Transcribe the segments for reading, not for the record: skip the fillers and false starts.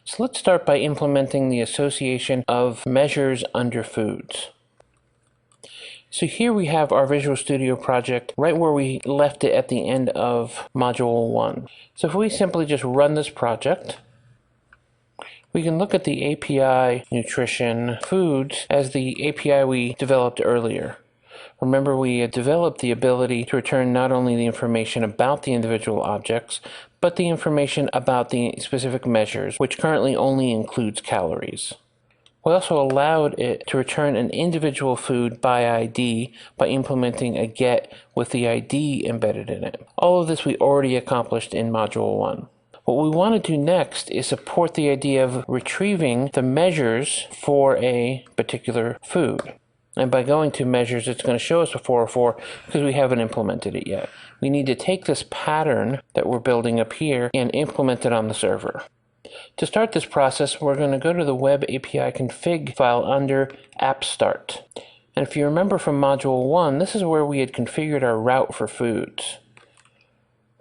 So let's start by implementing the association of measures under foods. So here we have our Visual Studio project right where we left it at the end of Module 1. So if we simply just run this project, we can look at the API nutrition foods as the API we developed earlier. Remember, we had developed the ability to return not only the information about the individual objects, but the information about the specific measures, which currently only includes calories. We also allowed it to return an individual food by ID by implementing a get with the ID embedded in it. All of this we already accomplished in Module 1. What we want to do next is support the idea of retrieving the measures for a particular food. And by going to measures, it's going to show us a 404 because we haven't implemented it yet. We need to take this pattern that we're building up here and implement it on the server. To start this process, we're going to go to the Web API config file under app start. And if you remember from Module 1, this is where we had configured our route for foods.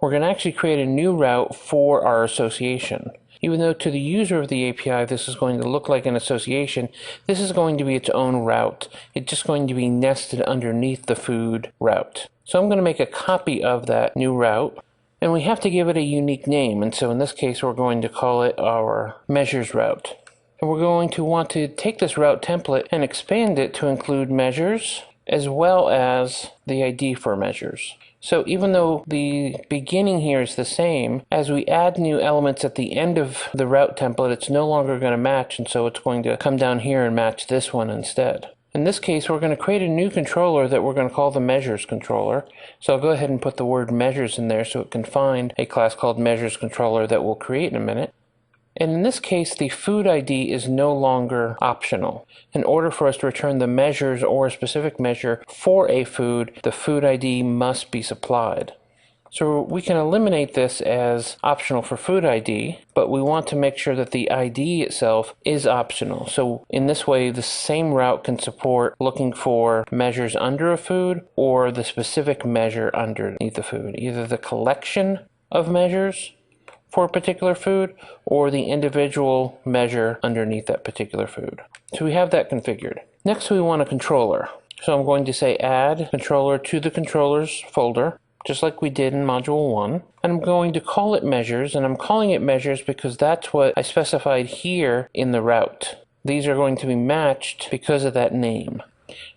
We're going to actually create a new route for our association. Even though to the user of the API this is going to look like an association, this is going to be its own route. It's just going to be nested underneath the food route. So I'm going to make a copy of that new route, and we have to give it a unique name. And so in this case, we're going to call it our measures route. And we're going to want to take this route template and expand it to include measures as well as the ID for measures. So even though the beginning here is the same, as we add new elements at the end of the route template, it's no longer going to match, and so it's going to come down here and match this one instead. In this case, we're going to create a new controller that we're going to call the measures controller. So I'll go ahead and put the word measures in there so it can find a class called measures controller that we'll create in a minute. And in this case, the food ID is no longer optional. In order for us to return the measures or a specific measure for a food, the food ID must be supplied. So we can eliminate this as optional for food ID, but we want to make sure that the ID itself is optional. So in this way, the same route can support looking for measures under a food or the specific measure underneath the food, either the collection of measures for a particular food or the individual measure underneath that particular food. So we have that configured. Next, we want a controller. So I'm going to say add controller to the controllers folder, just like we did in Module 1. And I'm going to call it measures, and I'm calling it measures because that's what I specified here in the route. These are going to be matched because of that name.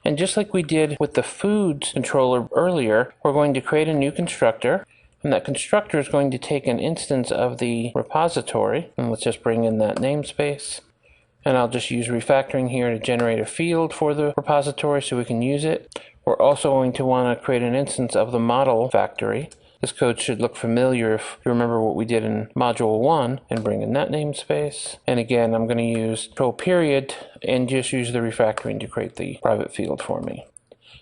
And just like we did with the foods controller earlier, we're going to create a new constructor. And that constructor is going to take an instance of the repository, and let's just bring in that namespace. And I'll just use refactoring here to generate a field for the repository so we can use it. We're also going to want to create an instance of the model factory. This code should look familiar if you remember what we did in Module 1, and bring in that namespace. And again, I'm going to use control period and just use the refactoring to create the private field for me.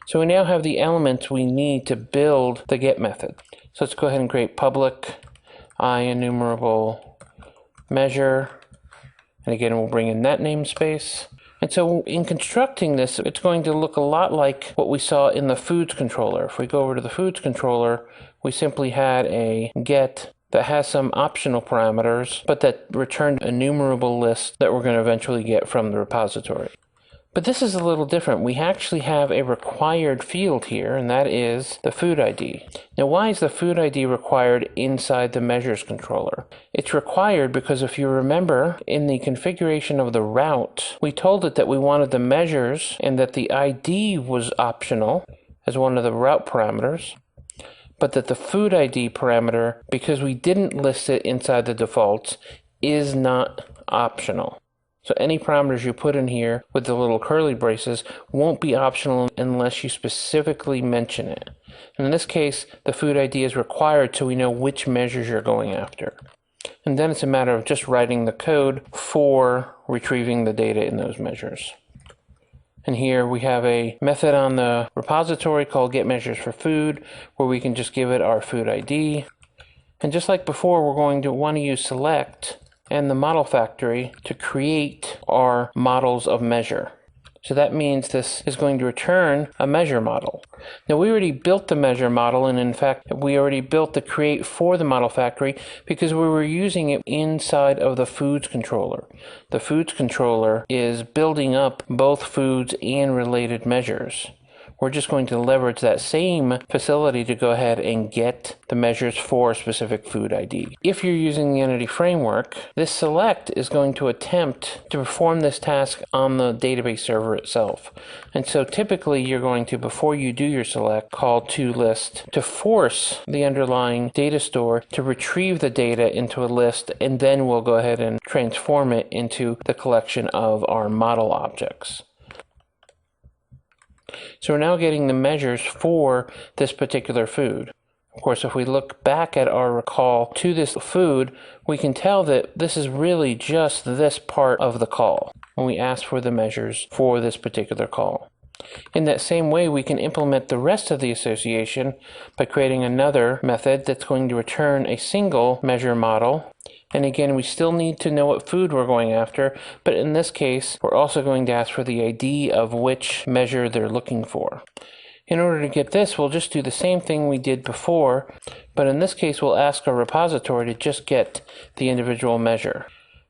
So we now have the elements we need to build the get method. So let's go ahead and create public IEnumerable measure. And again, we'll bring in that namespace. And so in constructing this, it's going to look a lot like what we saw in the foods controller. If we go over to the foods controller, we simply had a get that has some optional parameters, but that returned a numerable list that we're going to eventually get from the repository. But this is a little different. We actually have a required field here, and that is the food ID. Now, why is the food ID required inside the measures controller? It's required because if you remember, in the configuration of the route, we told it that we wanted the measures and that the ID was optional as one of the route parameters, but that the food ID parameter, because we didn't list it inside the defaults, is not optional. So any parameters you put in here with the little curly braces won't be optional unless you specifically mention it. And in this case, the food ID is required so we know which measures you're going after. And then it's a matter of just writing the code for retrieving the data in those measures. And here we have a method on the repository called getMeasuresForFood, where we can just give it our food ID. And just like before, we're going to want to use select and the model factory to create our models of measure. So that means this is going to return a measure model. Now we already built the measure model, and in fact we already built the create for the model factory because we were using it inside of the foods controller. The foods controller is building up both foods and related measures. We're just going to leverage that same facility to go ahead and get the measures for a specific food ID. If you're using the entity framework, this select is going to attempt to perform this task on the database server itself. And so typically you're going to, before you do your select, call toList to force the underlying data store to retrieve the data into a list, and then we'll go ahead and transform it into the collection of our model objects. So we're now getting the measures for this particular food. Of course, if we look back at our call to this food, we can tell that this is really just this part of the call when we ask for the measures for this particular call. In that same way, we can implement the rest of the association by creating another method that's going to return a single measure model. And again, we still need to know what food we're going after, but in this case, we're also going to ask for the ID of which measure they're looking for. In order to get this, we'll just do the same thing we did before, but in this case, we'll ask our repository to just get the individual measure.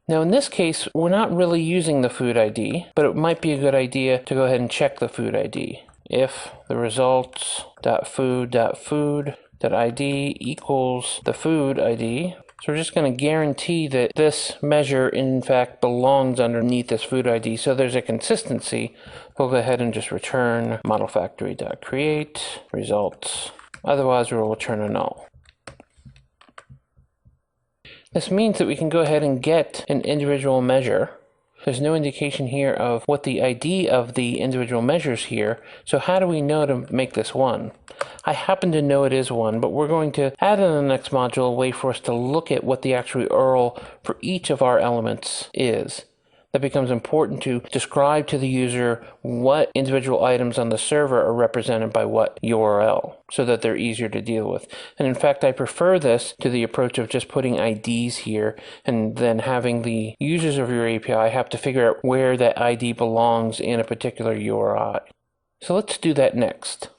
Now in this case, we're not really using the food ID, but it might be a good idea to go ahead and check the food ID. If the results.food.food.id equals the food ID, so we're just going to guarantee that this measure in fact belongs underneath this food ID, so there's a consistency. We'll go ahead and just return modelfactory.create results. Otherwise, we'll return a null. This means that we can go ahead and get an individual measure. There's no indication here of what the ID of the individual measures here, so how do we know to make this 1? I happen to know it is 1, but we're going to add in the next module a way for us to look at what the actual URL for each of our elements is. That becomes important to describe to the user what individual items on the server are represented by what URL, so that they're easier to deal with. And in fact, I prefer this to the approach of just putting IDs here and then having the users of your API have to figure out where that ID belongs in a particular URI. So let's do that next.